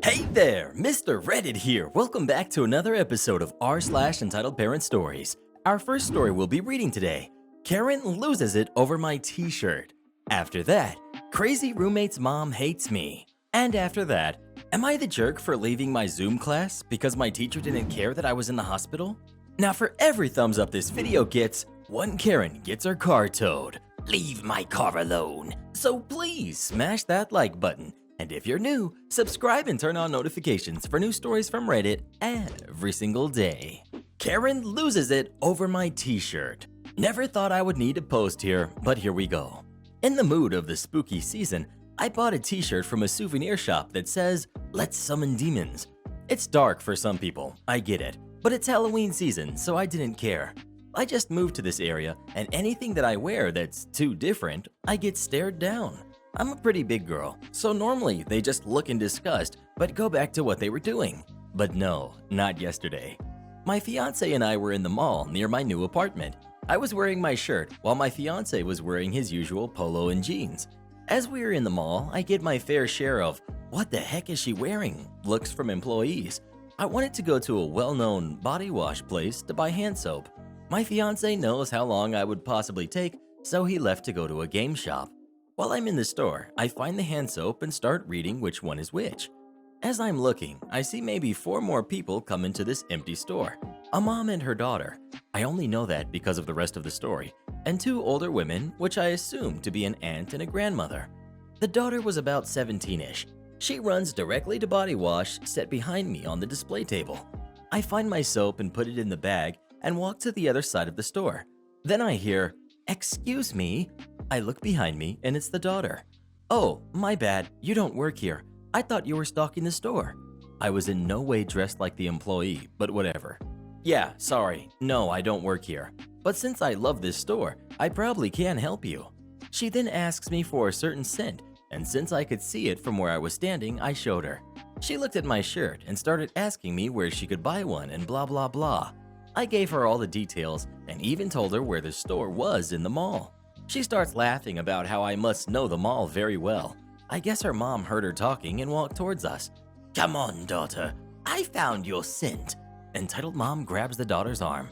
Hey there, Mr. Reddit here. Welcome back to another episode of r/entitled Parent Stories. Our first story we'll be reading today, Karen loses it over my t-shirt. After that, crazy roommate's mom hates me. And after that, am I the jerk for leaving my Zoom class because my teacher didn't care that I was in the hospital? Now for every thumbs up this video gets, one Karen gets her car towed. Leave my car alone. So please smash that like button. And if you're new, subscribe and turn on notifications for new stories from Reddit every single day. Karen loses it over my t-shirt. Never thought I would need a post here, but here we go. In the mood of the spooky season, I bought a t-shirt from a souvenir shop that says, "Let's summon demons." It's dark for some people, I get it, but it's Halloween season, so I didn't care. I just moved to this area, and anything that I wear that's too different, I get stared down. I'm a pretty big girl, so normally they just look in disgust but go back to what they were doing. But no, not yesterday. My fiance and I were in the mall near my new apartment. I was wearing my shirt while my fiance was wearing his usual polo and jeans. As we were in the mall, I get my fair share of "what the heck is she wearing?" looks from employees. I wanted to go to a well-known body wash place to buy hand soap. My fiance knows how long I would possibly take, so he left to go to a game shop. While I'm in the store, I find the hand soap and start reading which one is which. As I'm looking, I see maybe 4 more people come into this empty store. A mom and her daughter. I only know that because of the rest of the story. And 2 older women, which I assume to be an aunt and a grandmother. The daughter was about 17-ish. She runs directly to body wash set behind me on the display table. I find my soap and put it in the bag and walk to the other side of the store. Then I hear, "Excuse me." I look behind me and it's the daughter. "Oh, my bad, you don't work here. I thought you were stocking the store." I was in no way dressed like the employee, but whatever. "Yeah, sorry, no, I don't work here. But since I love this store, I probably can help you." She then asks me for a certain scent, and since I could see it from where I was standing, I showed her. She looked at my shirt and started asking me where she could buy one and blah blah blah. I gave her all the details and even told her where the store was in the mall. She starts laughing about how I must know the mall very well. I guess her mom heard her talking and walked towards us. "Come on, daughter, I found your scent." Entitled mom grabs the daughter's arm.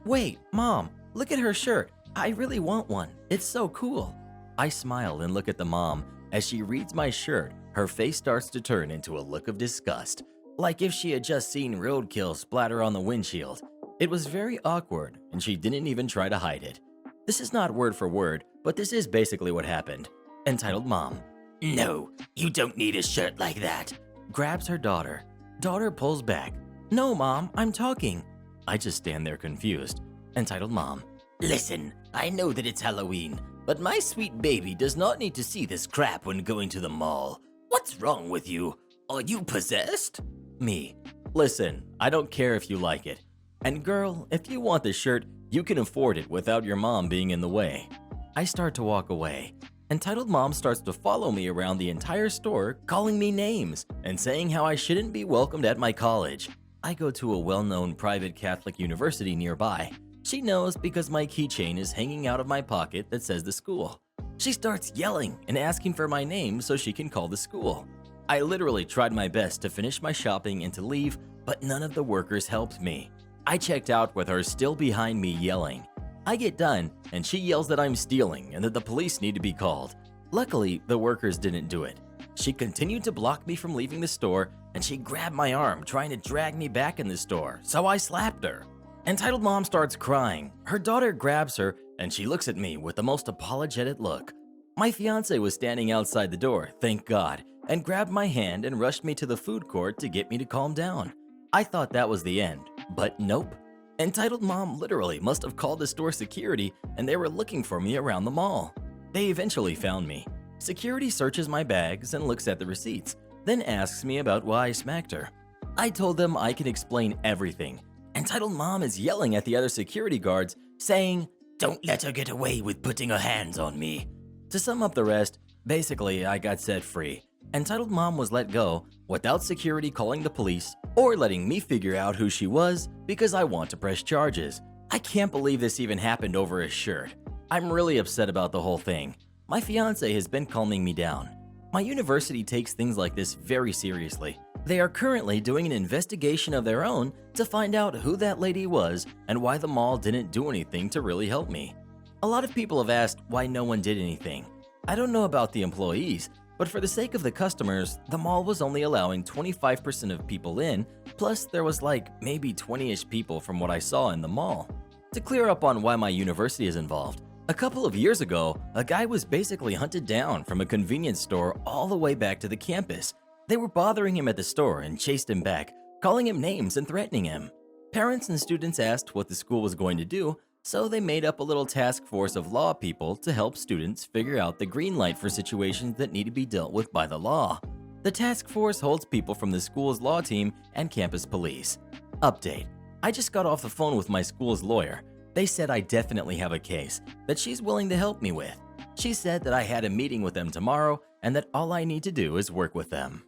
"Wait, mom, look at her shirt. I really want one. It's so cool." I smile and look at the mom. As she reads my shirt, her face starts to turn into a look of disgust, like if she had just seen roadkill splatter on the windshield. It was very awkward, and she didn't even try to hide it. This is not word for word, but this is basically what happened. Entitled mom. "No, you don't need a shirt like that." Grabs her daughter. Daughter pulls back. "No, mom, I'm talking." I just stand there confused. Entitled mom. "Listen, I know that it's Halloween, but my sweet baby does not need to see this crap when going to the mall. What's wrong with you? Are you possessed?" Me. "Listen, I don't care if you like it. And girl, if you want the shirt, you can afford it without your mom being in the way." I start to walk away. Entitled mom starts to follow me around the entire store, calling me names and saying how I shouldn't be welcomed at my college. I go to a well-known private Catholic university nearby. She knows because my keychain is hanging out of my pocket that says the school. She starts yelling and asking for my name so she can call the school. I literally tried my best to finish my shopping and to leave, but none of the workers helped me. I checked out with her still behind me yelling. I get done, and she yells that I'm stealing and that the police need to be called. Luckily, the workers didn't do it. She continued to block me from leaving the store, and she grabbed my arm trying to drag me back in the store, so I slapped her. Entitled mom starts crying. Her daughter grabs her, and she looks at me with the most apologetic look. My fiance was standing outside the door, thank God, and grabbed my hand and rushed me to the food court to get me to calm down. I thought that was the end, but nope. Entitled mom literally must have called the store security and they were looking for me around the mall. They eventually found me. Security searches my bags and looks at the receipts, then asks me about why I smacked her. I told them I can explain everything. Entitled mom is yelling at the other security guards, saying, "Don't let her get away with putting her hands on me." To sum up the rest, basically I got set free. Entitled mom was let go without security calling the police or letting me figure out who she was because I want to press charges. I can't believe this even happened over a shirt. I'm really upset about the whole thing. My fiance has been calming me down. My university takes things like this very seriously. They are currently doing an investigation of their own to find out who that lady was and why the mall didn't do anything to really help me. A lot of people have asked why no one did anything. I don't know about the employees, but for the sake of the customers, the mall was only allowing 25% of people in, plus there was like maybe 20-ish people from what I saw in the mall. To clear up on why my university is involved, a couple of years ago, a guy was basically hunted down from a convenience store all the way back to the campus. They were bothering him at the store and chased him back, calling him names and threatening him. Parents and students asked what the school was going to do, so they made up a little task force of law people to help students figure out the green light for situations that need to be dealt with by the law. The task force holds people from the school's law team and campus police. Update: I just got off the phone with my school's lawyer. They said I definitely have a case that she's willing to help me with. She said that I had a meeting with them tomorrow and that all I need to do is work with them.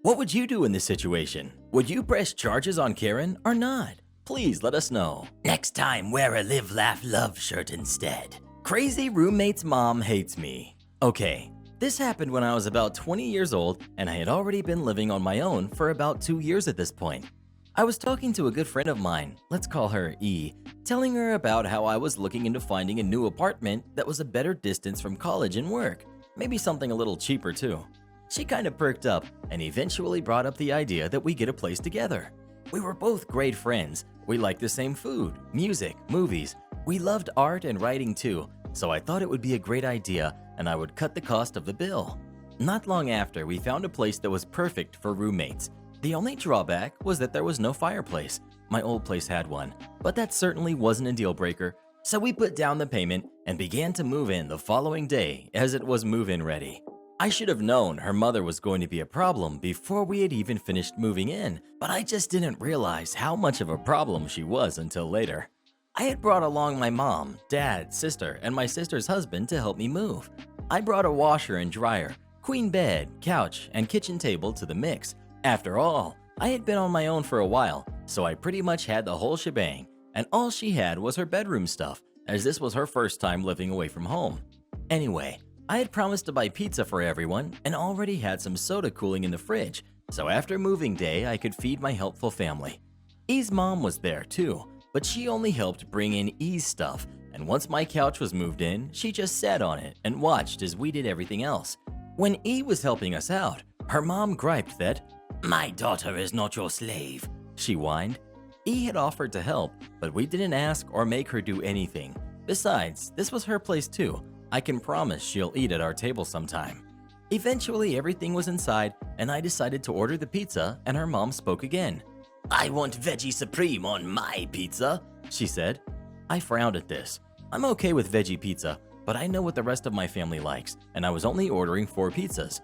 What would you do in this situation? Would you press charges on Karen or not? Please let us know. Next time, wear a Live, Laugh, Love shirt instead. Crazy roommate's mom hates me. Okay, this happened when I was about 20 years old and I had already been living on my own for about 2 years at this point. I was talking to a good friend of mine, let's call her E, telling her about how I was looking into finding a new apartment that was a better distance from college and work, maybe something a little cheaper too. She kind of perked up and eventually brought up the idea that we get a place together. We were both great friends. We liked the same food, music, movies. We loved art and writing too, so I thought it would be a great idea and I would cut the cost of the bill. Not long after, we found a place that was perfect for roommates. The only drawback was that there was no fireplace. My old place had one, but that certainly wasn't a deal breaker. So we put down the payment and began to move in the following day as it was move-in ready. I should have known her mother was going to be a problem before we had even finished moving in, but I just didn't realize how much of a problem she was until later. I had brought along my mom, dad, sister, and my sister's husband to help me move. I brought a washer and dryer, queen bed, couch, and kitchen table to the mix. After all, I had been on my own for a while, so I pretty much had the whole shebang, and all she had was her bedroom stuff, as this was her first time living away from home. Anyway, I had promised to buy pizza for everyone and already had some soda cooling in the fridge, so after moving day, I could feed my helpful family. E's mom was there too, but she only helped bring in E's stuff, and once my couch was moved in, she just sat on it and watched as we did everything else. When E was helping us out, her mom griped that, "My daughter is not your slave," she whined. E had offered to help, but we didn't ask or make her do anything. Besides, this was her place too. I can promise she'll eat at our table sometime. Eventually, everything was inside, and I decided to order the pizza, and her mom spoke again. "I want veggie supreme on my pizza," she said. I frowned at this. I'm okay with veggie pizza, but I know what the rest of my family likes, and I was only ordering 4 pizzas.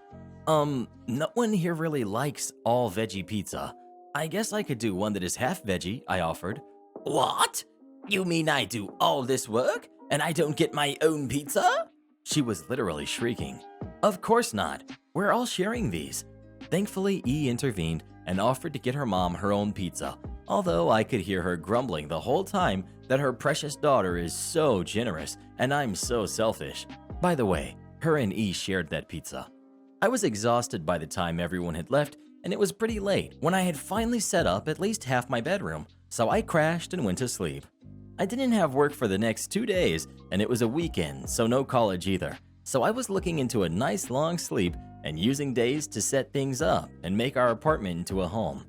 No one here really likes all veggie pizza. I guess I could do one that is half veggie, I offered. "What? You mean I do all this work and I don't get my own pizza?" She was literally shrieking. Of course not. We're all sharing these. Thankfully, E intervened and offered to get her mom her own pizza, although I could hear her grumbling the whole time that her precious daughter is so generous and I'm so selfish. By the way, her and E shared that pizza. I was exhausted by the time everyone had left, and it was pretty late when I had finally set up at least half my bedroom, so I crashed and went to sleep. I didn't have work for the next 2 days, and it was a weekend, so no college either. So I was looking into a nice long sleep and using days to set things up and make our apartment into a home.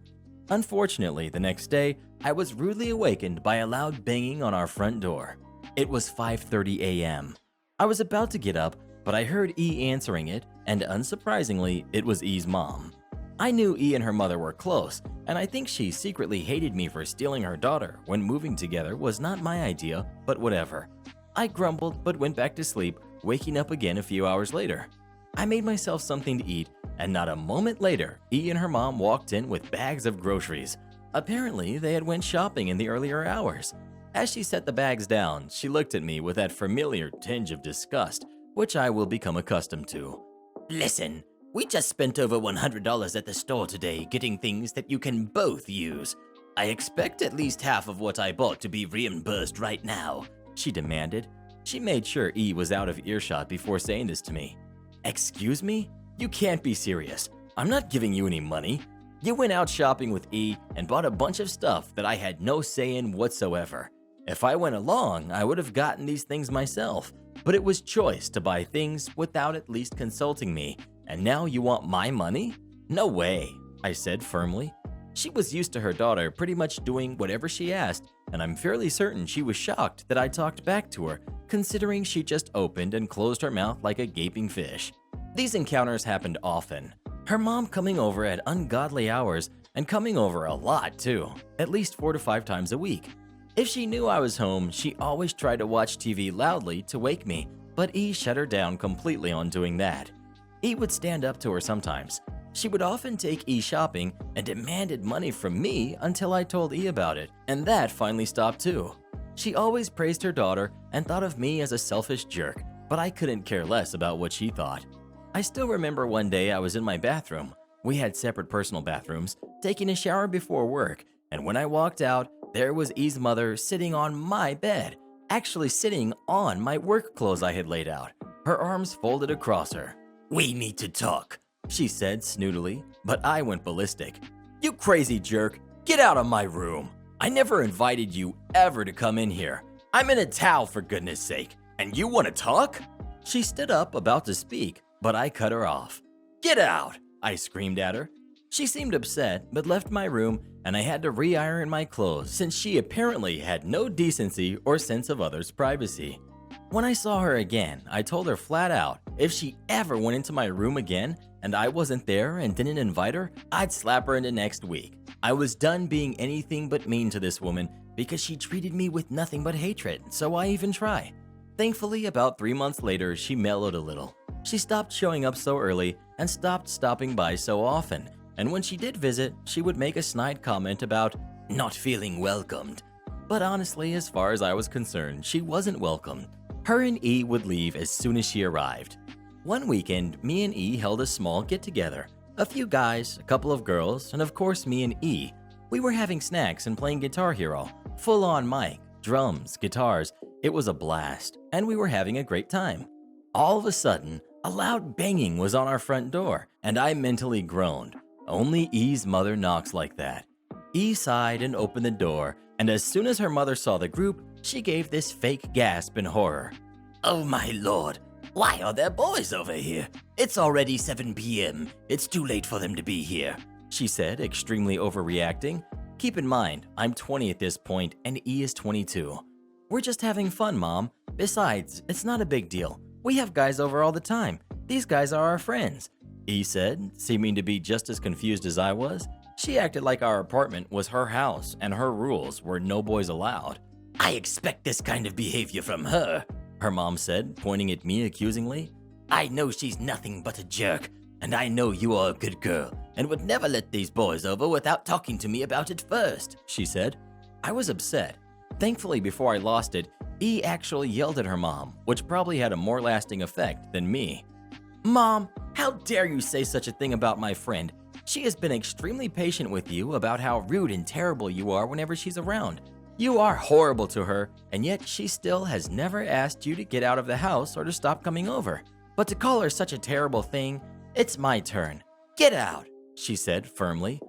Unfortunately, the next day, I was rudely awakened by a loud banging on our front door. It was 5:30 a.m. I was about to get up, but I heard E answering it, and unsurprisingly, it was E's mom. I knew E and her mother were close, and I think she secretly hated me for stealing her daughter when moving together was not my idea, but whatever. I grumbled but went back to sleep, waking up again a few hours later. I made myself something to eat, and not a moment later, E and her mom walked in with bags of groceries. Apparently, they had went shopping in the earlier hours. As she set the bags down, she looked at me with that familiar tinge of disgust, which I will become accustomed to. "Listen, we just spent over $100 at the store today getting things that you can both use. I expect at least half of what I bought to be reimbursed right now," she demanded. She made sure E was out of earshot before saying this to me. "Excuse me? You can't be serious. I'm not giving you any money." You went out shopping with E and bought a bunch of stuff that I had no say in whatsoever. If I went along, I would have gotten these things myself, but it was choice to buy things without at least consulting me, and now you want my money? No way, I said firmly. She was used to her daughter pretty much doing whatever she asked, and I'm fairly certain she was shocked that I talked back to her, considering she just opened and closed her mouth like a gaping fish. These encounters happened often. Her mom coming over at ungodly hours and coming over a lot too, at least 4 to 5 times a week. If she knew I was home, she always tried to watch TV loudly to wake me, but E shut her down completely on doing that. E would stand up to her sometimes. She would often take E shopping and demanded money from me until I told E about it, and that finally stopped too. She always praised her daughter and thought of me as a selfish jerk, but I couldn't care less about what she thought. I still remember one day I was in my bathroom. We had separate personal bathrooms, taking a shower before work, and when I walked out, there was E's mother sitting on my bed, actually sitting on my work clothes I had laid out, her arms folded across her. "We need to talk," she said snootily, but I went ballistic. "You crazy jerk, get out of my room. I never invited you ever to come in here. I'm in a towel for goodness sake, and you want to talk?" She stood up about to speak, but I cut her off. "Get out," I screamed at her. She seemed upset, but left my room, and I had to re-iron my clothes since she apparently had no decency or sense of others' privacy. When I saw her again, I told her flat out if she ever went into my room again and I wasn't there and didn't invite her, I'd slap her into next week. I was done being anything but mean to this woman because she treated me with nothing but hatred, so why even try? Thankfully, about 3 months later, she mellowed a little. She stopped showing up so early and stopped stopping by so often. And when she did visit, she would make a snide comment about not feeling welcomed. But honestly, as far as I was concerned, she wasn't welcome. Her and E would leave as soon as she arrived. One weekend, me and E held a small get-together. A few guys, a couple of girls, and of course me and E. We were having snacks and playing Guitar Hero. Full-on mic, drums, guitars. It was a blast, and we were having a great time. All of a sudden, a loud banging was on our front door, and I mentally groaned. Only E's mother knocks like that. E sighed and opened the door, and as soon as her mother saw the group, she gave this fake gasp in horror. "Oh my lord, why are there boys over here? It's already 7 p.m. It's too late for them to be here," she said, extremely overreacting. Keep in mind, I'm 20 at this point and E is 22. "We're just having fun, Mom. Besides, it's not a big deal. We have guys over all the time. These guys are our friends," E said, seeming to be just as confused as I was. She acted like our apartment was her house and her rules were no boys allowed. "I expect this kind of behavior from her," her mom said, pointing at me accusingly. "I know she's nothing but a jerk, and I know you are a good girl and would never let these boys over without talking to me about it first," she said. I was upset. Thankfully, before I lost it, E actually yelled at her mom, which probably had a more lasting effect than me. "Mom, how dare you say such a thing about my friend? She has been extremely patient with you about how rude and terrible you are whenever she's around. You are horrible to her, and yet she still has never asked you to get out of the house or to stop coming over. But to call her such a terrible thing, it's my turn. Get out," she said firmly.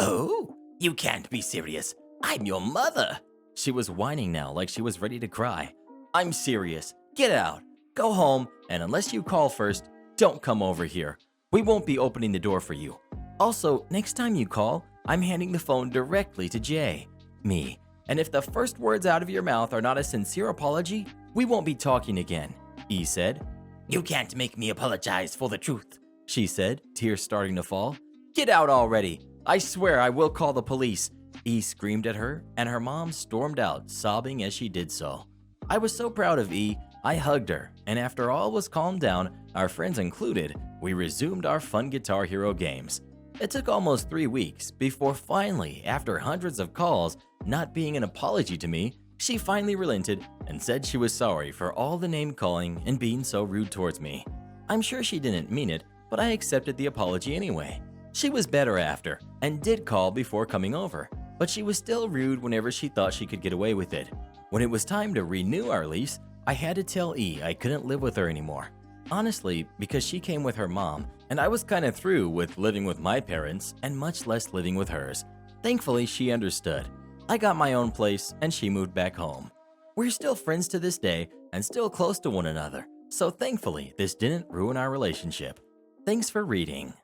"Oh, you can't be serious. I'm your mother." She was whining now like she was ready to cry. "I'm serious. Get out. Go home, and unless you call first, don't come over here. We won't be opening the door for you. Also, next time you call, I'm handing the phone directly to Jay, me. And if the first words out of your mouth are not a sincere apology, we won't be talking again," E said. "You can't make me apologize for the truth," she said, tears starting to fall. "Get out already. I swear I will call the police," E screamed at her, and her mom stormed out, sobbing as she did so. I was so proud of E, I hugged her, and after all was calmed down, our friends included, we resumed our fun Guitar Hero games. It took almost 3 weeks before finally, after hundreds of calls, not being an apology to me, she finally relented and said she was sorry for all the name calling and being so rude towards me. I'm sure she didn't mean it, but I accepted the apology anyway. She was better after, and did call before coming over, but she was still rude whenever she thought she could get away with it. When it was time to renew our lease, I had to tell E I couldn't live with her anymore. Honestly, because she came with her mom, and I was kinda through with living with my parents and much less living with hers. Thankfully, she understood. I got my own place and she moved back home. We're still friends to this day and still close to one another, so thankfully, this didn't ruin our relationship. Thanks for reading.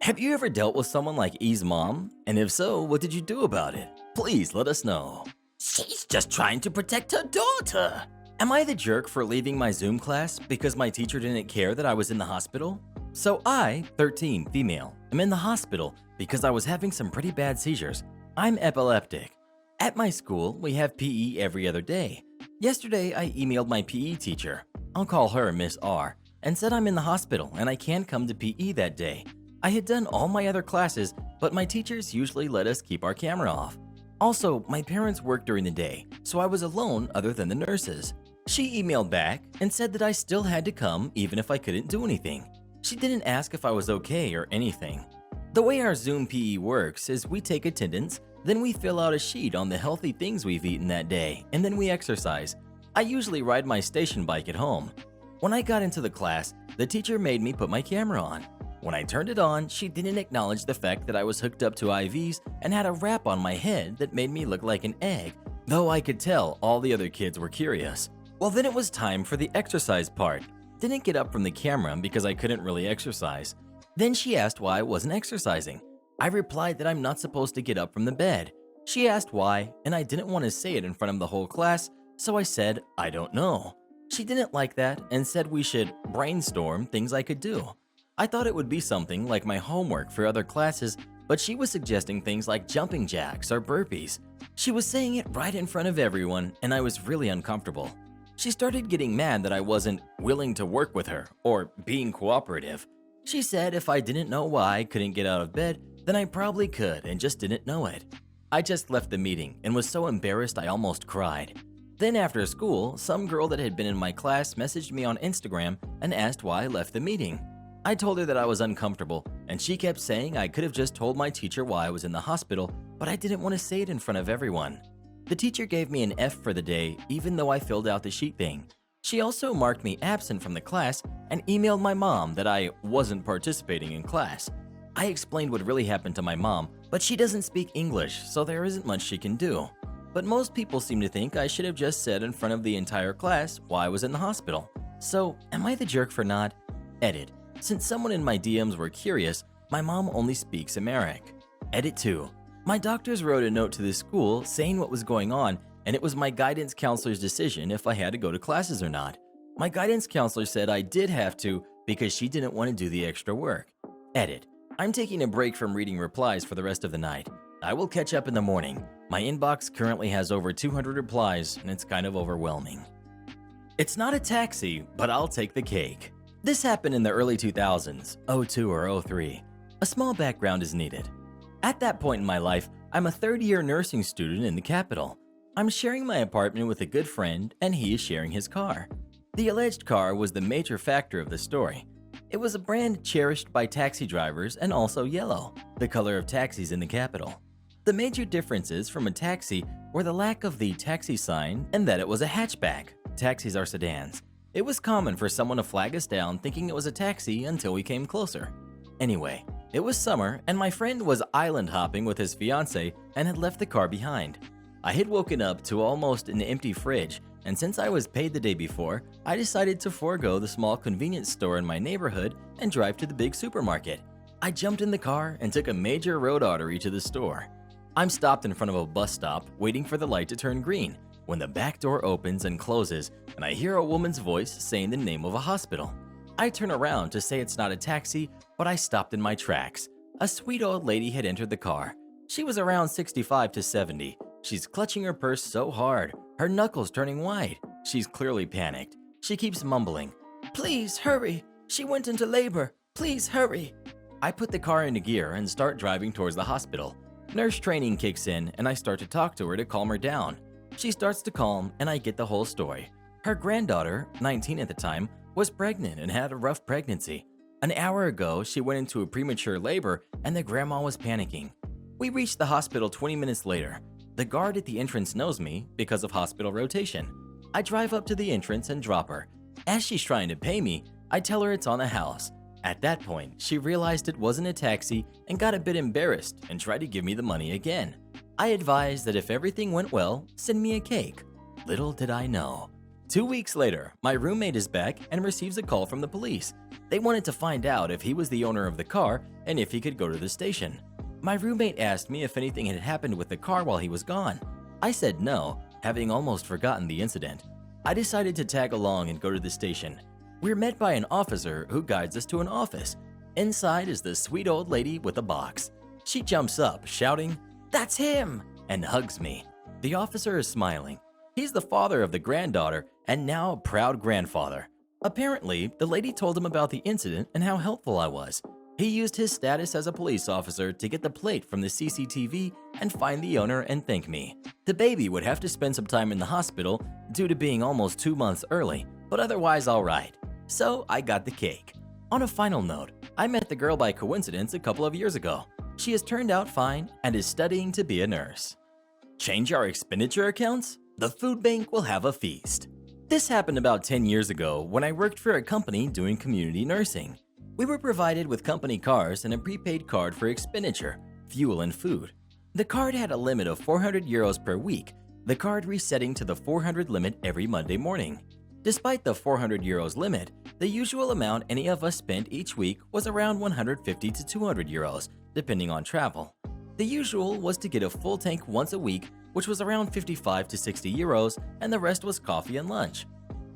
Have you ever dealt with someone like E's mom? And if so, what did you do about it? Please let us know. She's just trying to protect her daughter. Am I the jerk for leaving my Zoom class because my teacher didn't care that I was in the hospital? So I, 13, female, am in the hospital because I was having some pretty bad seizures. I'm epileptic. At my school, we have PE every other day. Yesterday, I emailed my PE teacher, I'll call her Miss R, and said I'm in the hospital and I can't come to PE that day. I had done all my other classes, but my teachers usually let us keep our camera off. Also, my parents work during the day, so I was alone other than the nurses. She emailed back and said that I still had to come even if I couldn't do anything. She didn't ask if I was okay or anything. The way our Zoom PE works is we take attendance, then we fill out a sheet on the healthy things we've eaten that day, and then we exercise. I usually ride my station bike at home. When I got into the class, the teacher made me put my camera on. When I turned it on, she didn't acknowledge the fact that I was hooked up to IVs and had a wrap on my head that made me look like an egg, though I could tell all the other kids were curious. Well, then it was time for the exercise part. Didn't get up from the camera because I couldn't really exercise. Then she asked why I wasn't exercising. I replied that I'm not supposed to get up from the bed. She asked why, and I didn't want to say it in front of the whole class, so I said, I don't know. She didn't like that and said we should brainstorm things I could do. I thought it would be something like my homework for other classes, but she was suggesting things like jumping jacks or burpees. She was saying it right in front of everyone, and I was really uncomfortable. She started getting mad that I wasn't willing to work with her or being cooperative. She said if I didn't know why I couldn't get out of bed, then I probably could and just didn't know it. I just left the meeting and was so embarrassed I almost cried. Then after school, some girl that had been in my class messaged me on Instagram and asked why I left the meeting. I told her that I was uncomfortable, and she kept saying I could have just told my teacher why I was in the hospital, but I didn't want to say it in front of everyone. The teacher gave me an F for the day, even though I filled out the sheet thing. She also marked me absent from the class and emailed my mom that I wasn't participating in class. I explained what really happened to my mom, but she doesn't speak English, so there isn't much she can do. But most people seem to think I should have just said in front of the entire class why I was in the hospital. So, am I the jerk for not? Edit. Since someone in my DMs were curious, my mom only speaks Amharic. Edit 2. My doctors wrote a note to the school saying what was going on, and it was my guidance counselor's decision if I had to go to classes or not. My guidance counselor said I did have to because she didn't want to do the extra work. Edit. I'm taking a break from reading replies for the rest of the night. I will catch up in the morning. My inbox currently has over 200 replies, and it's kind of overwhelming. It's not a taxi, but I'll take the cake. This happened in the early 2000s, 02 or 03. A small background is needed. At that point in my life, I'm a third-year nursing student in the capital. I'm sharing my apartment with a good friend, and he is sharing his car. The alleged car was the major factor of the story. It was a brand cherished by taxi drivers and also yellow, the color of taxis in the capital. The major differences from a taxi were the lack of the taxi sign and that it was a hatchback. Taxis are sedans. It was common for someone to flag us down thinking it was a taxi until we came closer. Anyway, it was summer and my friend was island hopping with his fiancée and had left the car behind. I had woken up to almost an empty fridge, and since I was paid the day before, I decided to forego the small convenience store in my neighborhood and drive to the big supermarket. I jumped in the car and took a major road artery to the store. I'm stopped in front of a bus stop waiting for the light to turn green when the back door opens and closes and I hear a woman's voice saying the name of a hospital. I turn around to say it's not a taxi, but I stopped in my tracks. A sweet old lady had entered the car. She was around 65 to 70. She's clutching her purse so hard, her knuckles turning white. She's clearly panicked. She keeps mumbling, "Please hurry, she went into labor, please hurry." I put the car into gear and start driving towards the hospital. Nurse training kicks in and I start to talk to her to calm her down. She starts to calm and I get the whole story. Her granddaughter, 19 at the time, was pregnant and had a rough pregnancy. An hour ago, she went into a premature labor and the grandma was panicking. We reached the hospital 20 minutes later. The guard at the entrance knows me because of hospital rotation. I drive up to the entrance and drop her. As she's trying to pay me, I tell her it's on the house. At that point, she realized it wasn't a taxi and got a bit embarrassed and tried to give me the money again. I advised that if everything went well, send me a cake. Little did I know. 2 weeks later, my roommate is back and receives a call from the police. They wanted to find out if he was the owner of the car and if he could go to the station. My roommate asked me if anything had happened with the car while he was gone. I said no, having almost forgotten the incident. I decided to tag along and go to the station. We're met by an officer who guides us to an office. Inside is the sweet old lady with a box. She jumps up, shouting, "That's him!" and hugs me. The officer is smiling. He's the father of the granddaughter and now a proud grandfather. Apparently, the lady told him about the incident and how helpful I was. He used his status as a police officer to get the plate from the CCTV and find the owner and thank me. The baby would have to spend some time in the hospital due to being almost 2 months early, but otherwise all right. So I got the cake. On a final note, I met the girl by coincidence a couple of years ago. She has turned out fine and is studying to be a nurse. Change our expenditure accounts? The food bank will have a feast. This happened about 10 years ago when I worked for a company doing community nursing. We were provided with company cars and a prepaid card for expenditure, fuel and food. The card had a limit of 400 euros per week, the card resetting to the 400 limit every Monday morning. Despite the 400 euros limit, the usual amount any of us spent each week was around 150 to 200 euros, depending on travel. The usual was to get a full tank once a week, which was around 55 to 60 euros, and the rest was coffee and lunch.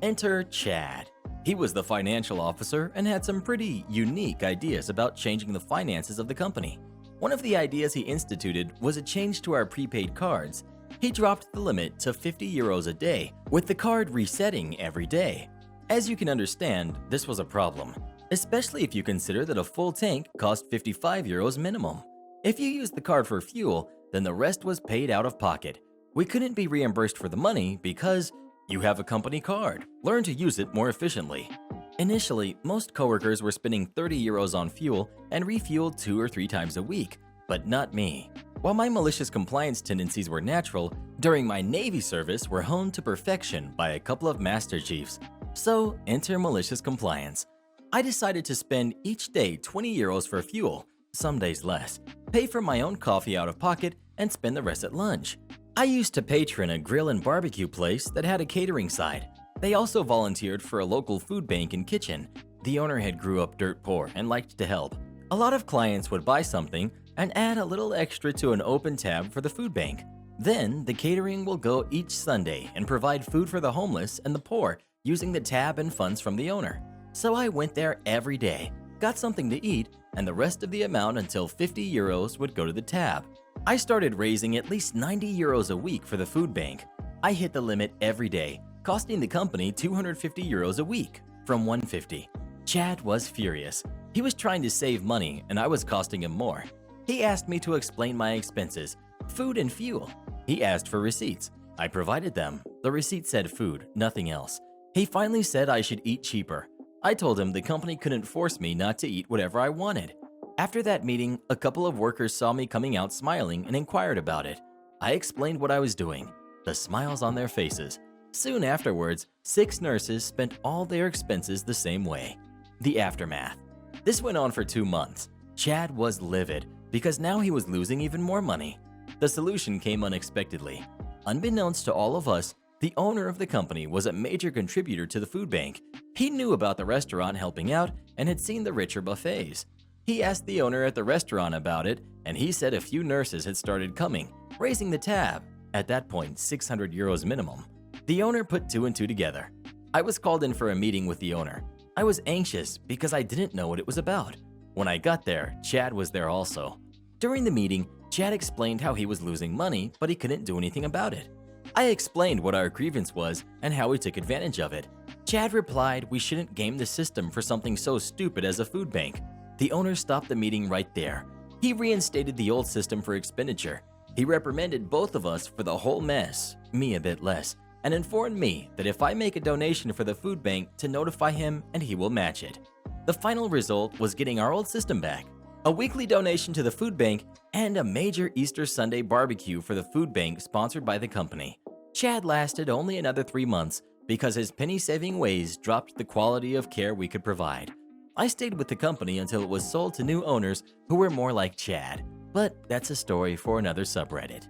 Enter Chad. He was the financial officer and had some pretty unique ideas about changing the finances of the company. One of the ideas he instituted was a change to our prepaid cards. He dropped the limit to 50 euros a day, with the card resetting every day. As you can understand, this was a problem, especially if you consider that a full tank cost 55 euros minimum. If you used the card for fuel, then the rest was paid out of pocket. We couldn't be reimbursed for the money because you have a company card. Learn to use it more efficiently. Initially, most coworkers were spending 30 euros on fuel and refueled 2 or 3 times a week, but not me. While my malicious compliance tendencies were natural, during my Navy service were honed to perfection by a couple of Master Chiefs. So, enter malicious compliance. I decided to spend each day 20 euros for fuel, some days less, pay for my own coffee out of pocket, and spend the rest at lunch. I used to patron a grill and barbecue place that had a catering side. They also volunteered for a local food bank and kitchen. The owner had grew up dirt poor and liked to help. A lot of clients would buy something and add a little extra to an open tab for the food bank. Then, the catering will go each Sunday and provide food for the homeless and the poor using the tab and funds from the owner. So I went there every day, got something to eat, and the rest of the amount until 50 euros would go to the tab. I started raising at least 90 euros a week for the food bank. I hit the limit every day, costing the company 250 euros a week from 150. Chad was furious. He was trying to save money and I was costing him more. He asked me to explain my expenses, food and fuel. He asked for receipts. I provided them. The receipt said food, nothing else. He finally said I should eat cheaper. I told him the company couldn't force me not to eat whatever I wanted. After that meeting, a couple of workers saw me coming out smiling and inquired about it. I explained what I was doing. The smiles on their faces. Soon afterwards, 6 nurses spent all their expenses the same way. The aftermath. This went on for 2 months. Chad was livid because now he was losing even more money. The solution came unexpectedly. Unbeknownst to all of us, the owner of the company was a major contributor to the food bank. He knew about the restaurant helping out and had seen the richer buffets. He asked the owner at the restaurant about it, and he said a few nurses had started coming, raising the tab, at that point 600 euros minimum. The owner put 2 and 2 together. I was called in for a meeting with the owner. I was anxious because I didn't know what it was about. When I got there, Chad was there also. During the meeting, Chad explained how he was losing money, but he couldn't do anything about it. I explained what our grievance was and how we took advantage of it. Chad replied we shouldn't game the system for something so stupid as a food bank. The owner stopped the meeting right there. He reinstated the old system for expenditure. He reprimanded both of us for the whole mess, me a bit less, and informed me that if I make a donation for the food bank to notify him and he will match it. The final result was getting our old system back, a weekly donation to the food bank, and a major Easter Sunday barbecue for the food bank sponsored by the company. Chad lasted only another 3 months because his penny-saving ways dropped the quality of care we could provide. I stayed with the company until it was sold to new owners who were more like Chad, but that's a story for another subreddit.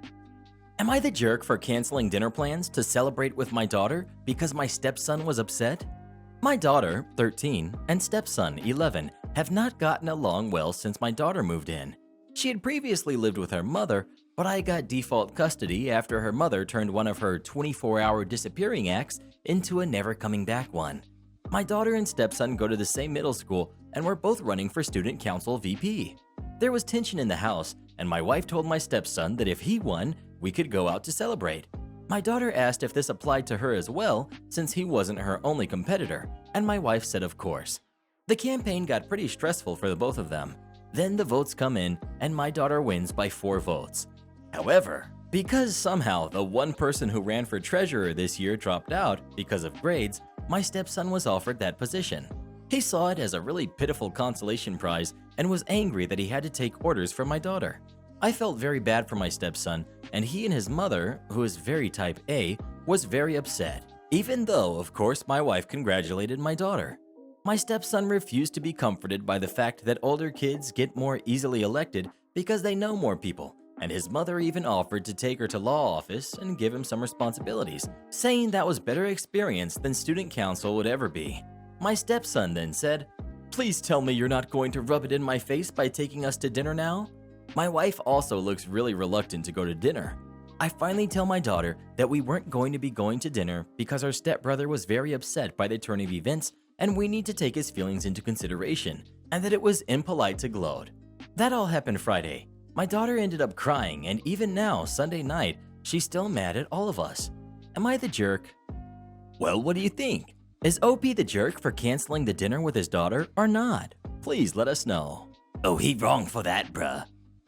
Am I the jerk for canceling dinner plans to celebrate with my daughter because my stepson was upset? My daughter, 13, and stepson, 11, have not gotten along well since my daughter moved in. She had previously lived with her mother, but I got default custody after her mother turned one of her 24-hour disappearing acts into a never-coming-back one. My daughter and stepson go to the same middle school and were both running for student council VP. There was tension in the house, and my wife told my stepson that if he won, we could go out to celebrate. My daughter asked if this applied to her as well, since he wasn't her only competitor, and my wife said of course. The campaign got pretty stressful for the both of them. Then the votes come in, and my daughter wins by 4 votes. However, because somehow the one person who ran for treasurer this year dropped out because of grades, my stepson was offered that position. He saw it as a really pitiful consolation prize and was angry that he had to take orders from my daughter. I felt very bad for my stepson, and he and his mother, who is very type A, was very upset, even though, of course, my wife congratulated my daughter. My stepson refused to be comforted by the fact that older kids get more easily elected because they know more people, and his mother even offered to take her to law office and give him some responsibilities, saying that was better experience than student council would ever be. My stepson then said, "Please tell me you're not going to rub it in my face by taking us to dinner now?" My wife also looks really reluctant to go to dinner. I finally tell my daughter that we weren't going to be going to dinner because our stepbrother was very upset by the turn of events and we need to take his feelings into consideration, and that it was impolite to gloat. That all happened Friday. My daughter ended up crying, and even now, Sunday night, she's still mad at all of us. Am I the jerk? Well, what do you think? Is OP the jerk for canceling the dinner with his daughter or not? Please let us know. Oh, he wrong for that, bruh.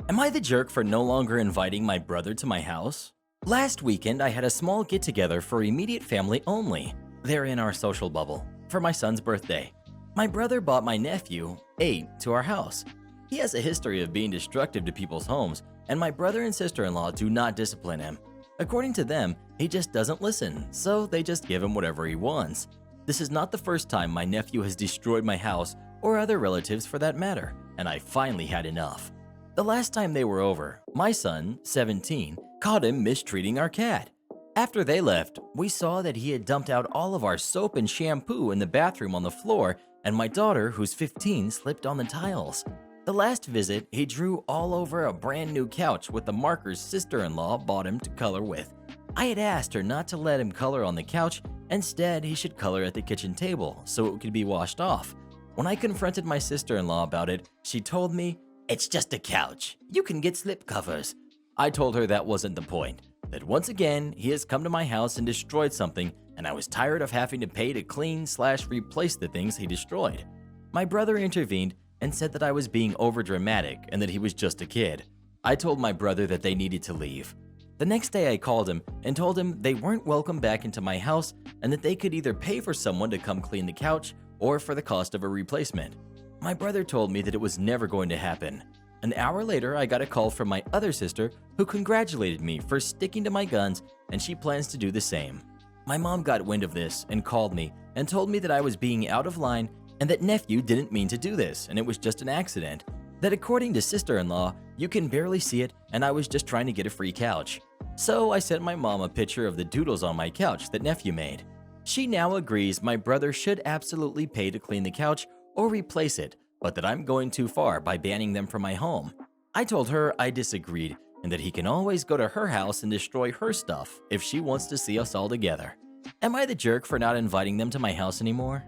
Am I the jerk for no longer inviting my brother to my house? Last weekend, I had a small get-together for immediate family only. They're in our social bubble, for my son's birthday. My brother bought my nephew, 8, to our house. He has a history of being destructive to people's homes, and my brother and sister-in-law do not discipline him. According to them, he just doesn't listen, so they just give him whatever he wants. This is not the first time my nephew has destroyed my house, or other relatives for that matter, and I finally had enough. The last time they were over, my son, 17, caught him mistreating our cat. After they left, we saw that he had dumped out all of our soap and shampoo in the bathroom on the floor, and my daughter, who's 15, slipped on the tiles. The last visit, he drew all over a brand new couch with the markers sister-in-law bought him to color with. I had asked her not to let him color on the couch, instead he should color at the kitchen table so it could be washed off. When I confronted my sister-in-law about it, she told me, "It's just a couch. You can get slip covers." I told her that wasn't the point, that once again he has come to my house and destroyed something, and I was tired of having to pay to clean/replace the things he destroyed. My brother intervened and said that I was being overdramatic and that he was just a kid. I told my brother that they needed to leave. The next day I called him and told him they weren't welcome back into my house and that they could either pay for someone to come clean the couch or for the cost of a replacement. My brother told me that it was never going to happen. An hour later, I got a call from my other sister who congratulated me for sticking to my guns, and she plans to do the same. My mom got wind of this and called me and told me that I was being out of line and that nephew didn't mean to do this and it was just an accident. That according to sister-in-law, you can barely see it and I was just trying to get a free couch. So I sent my mom a picture of the doodles on my couch that nephew made. She now agrees my brother should absolutely pay to clean the couch or replace it, but that I'm going too far by banning them from my home. I told her I disagreed and that he can always go to her house and destroy her stuff if she wants to see us all together. Am I the jerk for not inviting them to my house anymore?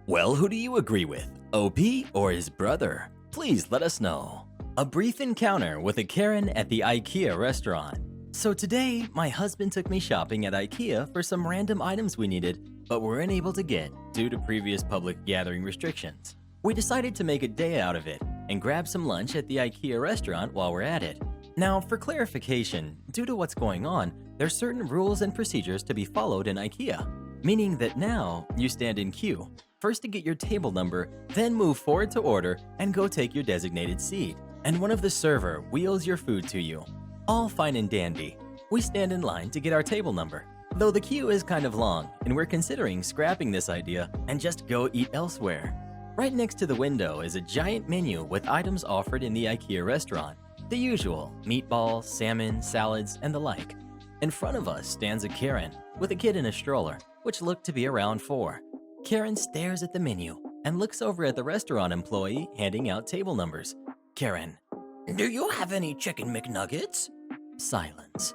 Well, who do you agree with, OP or his brother? Please let us know. A brief encounter with a Karen at the IKEA restaurant. So today, my husband took me shopping at IKEA for some random items we needed, but were unable to get due to previous public gathering restrictions. We decided to make a day out of it and grab some lunch at the IKEA restaurant while we're at it. Now, for clarification, due to what's going on, there's certain rules and procedures to be followed in IKEA, meaning that now you stand in queue, first to get your table number, then move forward to order and go take your designated seat, and one of the server wheels your food to you. All fine and dandy. We stand in line to get our table number, though the queue is kind of long and we're considering scrapping this idea and just go eat elsewhere. Right next to the window is a giant menu with items offered in the IKEA restaurant. The usual meatballs, salmon, salads, and the like. In front of us stands a Karen with a kid in a stroller, which looked to be around 4. Karen stares at the menu and looks over at the restaurant employee handing out table numbers. Karen, do you have any chicken McNuggets? Silence.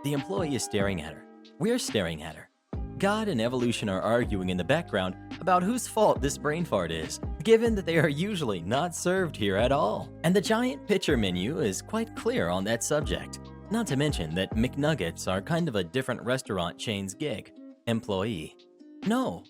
The employee is staring at her. We're staring at her. God and evolution are arguing in the background about whose fault this brain fart is, given that they are usually not served here at all. And the giant picture menu is quite clear on that subject. Not to mention that McNuggets are kind of a different restaurant chain's gig. Employee. No,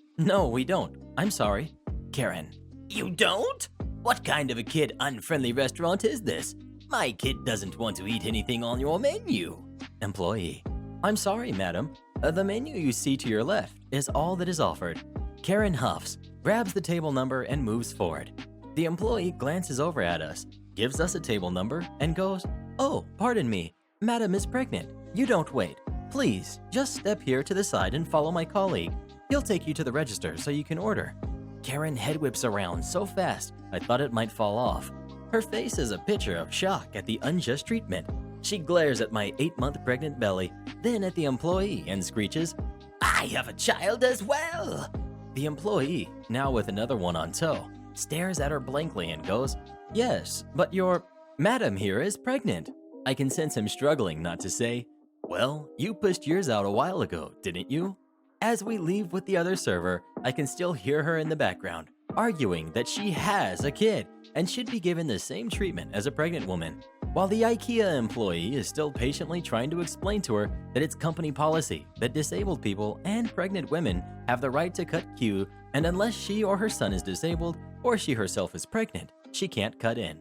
we don't. I'm sorry. Karen. You don't? What kind of a kid-unfriendly restaurant is this? My kid doesn't want to eat anything on your menu. Employee. I'm sorry, madam. The menu you see to your left is all that is offered. Karen huffs, grabs the table number, and moves forward. The employee glances over at us, gives us a table number, and goes, "Oh, pardon me. Madam is pregnant. You don't wait. Please, just step here to the side and follow my colleague. He'll take you to the register so you can order." Karen head whips around so fast I thought it might fall off. Her face is a picture of shock at the unjust treatment. She glares at my 8-month pregnant belly, then at the employee and screeches, "I have a child as well!" The employee, now with another one on tow, stares at her blankly and goes, "Yes, but your madam here is pregnant." I can sense him struggling not to say, "Well, you pushed yours out a while ago, didn't you?" As we leave with the other server, I can still hear her in the background, arguing that she has a kid and should be given the same treatment as a pregnant woman, while the IKEA employee is still patiently trying to explain to her that it's company policy that disabled people and pregnant women have the right to cut queue, and unless she or her son is disabled or she herself is pregnant, she can't cut in.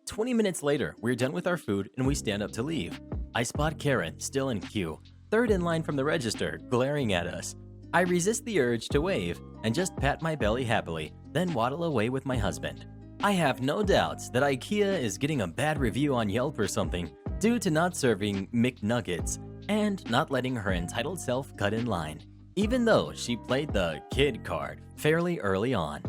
20 minutes later, we're done with our food and we stand up to leave. I spot Karen still in queue, third in line from the register, glaring at us. I resist the urge to wave and just pat my belly happily, then waddle away with my husband. I have no doubts that IKEA is getting a bad review on Yelp or something due to not serving McNuggets and not letting her entitled self cut in line, even though she played the kid card fairly early on.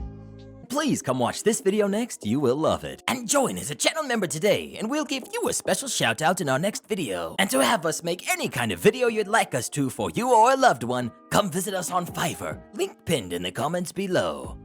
Please come watch this video next, you will love it. And join as a channel member today and we'll give you a special shout out in our next video. And to have us make any kind of video you'd like us to for you or a loved one, come visit us on Fiverr, link pinned in the comments below.